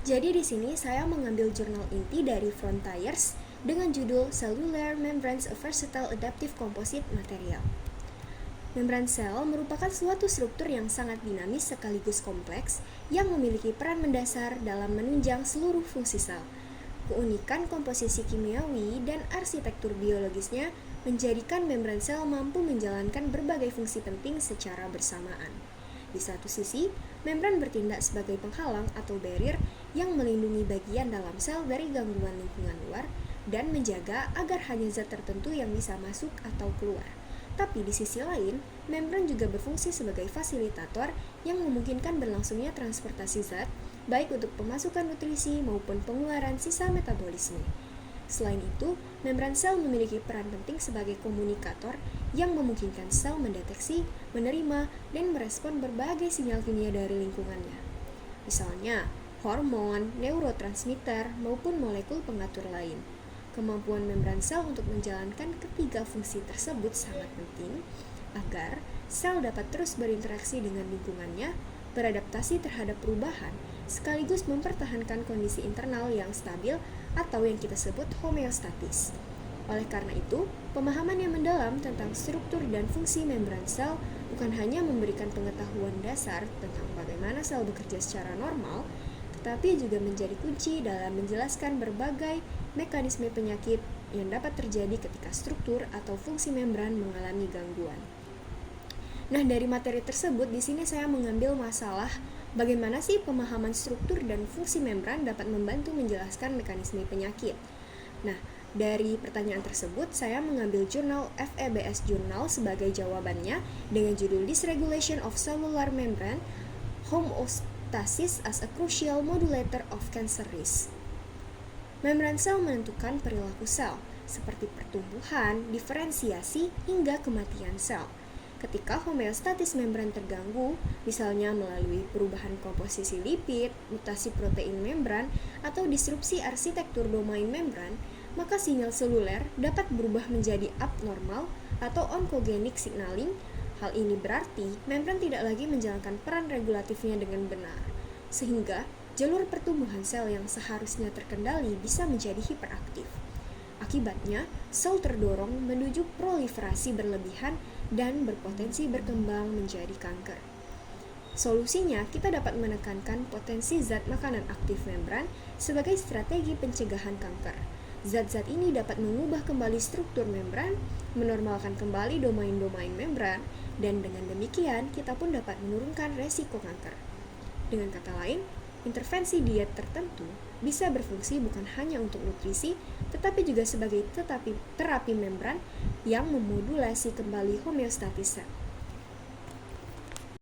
Jadi di sini saya mengambil jurnal inti dari Frontiers dengan judul Cellular Membranes a Versatile Adaptive Composite Material. Membran sel merupakan suatu struktur yang sangat dinamis sekaligus kompleks yang memiliki peran mendasar dalam menunjang seluruh fungsi sel. Keunikan komposisi kimiawi dan arsitektur biologisnya menjadikan membran sel mampu menjalankan berbagai fungsi penting secara bersamaan. Di satu sisi, membran bertindak sebagai penghalang atau barrier yang melindungi bagian dalam sel dari gangguan lingkungan luar dan menjaga agar hanya zat tertentu yang bisa masuk atau keluar. Tapi di sisi lain, membran juga berfungsi sebagai fasilitator yang memungkinkan berlangsungnya transportasi zat, baik untuk pemasukan nutrisi maupun pengeluaran sisa metabolisme. Selain itu, membran sel memiliki peran penting sebagai komunikator yang memungkinkan sel mendeteksi, menerima, dan merespon berbagai sinyal kimia dari lingkungannya. Misalnya, hormon, neurotransmitter, maupun molekul pengatur lain. Kemampuan membran sel untuk menjalankan ketiga fungsi tersebut sangat penting agar sel dapat terus berinteraksi dengan lingkungannya, beradaptasi terhadap perubahan, sekaligus mempertahankan kondisi internal yang stabil atau yang kita sebut homeostatis. Oleh karena itu, pemahaman yang mendalam tentang struktur dan fungsi membran sel bukan hanya memberikan pengetahuan dasar tentang bagaimana sel bekerja secara normal, tetapi juga menjadi kunci dalam menjelaskan berbagai mekanisme penyakit yang dapat terjadi ketika struktur atau fungsi membran mengalami gangguan. Nah, dari materi tersebut di sini saya mengambil masalah bagaimana sih pemahaman struktur dan fungsi membran dapat membantu menjelaskan mekanisme penyakit. Nah, dari pertanyaan tersebut saya mengambil jurnal FEBS Journal sebagai jawabannya dengan judul Dysregulation of Cellular Membrane Homeostasis as a Crucial Modulator of Cancer Risk. Membran sel menentukan perilaku sel, seperti pertumbuhan, diferensiasi, hingga kematian sel. Ketika homeostatis membran terganggu, misalnya melalui perubahan komposisi lipid, mutasi protein membran, atau disrupsi arsitektur domain membran, maka sinyal seluler dapat berubah menjadi abnormal atau oncogenic signaling. Hal ini berarti membran tidak lagi menjalankan peran regulatifnya dengan benar, sehingga jalur pertumbuhan sel yang seharusnya terkendali bisa menjadi hiperaktif. Akibatnya, sel terdorong menuju proliferasi berlebihan dan berpotensi berkembang menjadi kanker. Solusinya, kita dapat menekankan potensi zat makanan aktif membran sebagai strategi pencegahan kanker. Zat-zat ini dapat mengubah kembali struktur membran, menormalkan kembali domain-domain membran, dan dengan demikian kita pun dapat menurunkan resiko kanker. Dengan kata lain, intervensi diet tertentu bisa berfungsi bukan hanya untuk nutrisi, tetapi juga sebagai terapi membran yang memodulasi kembali homeostatis sel.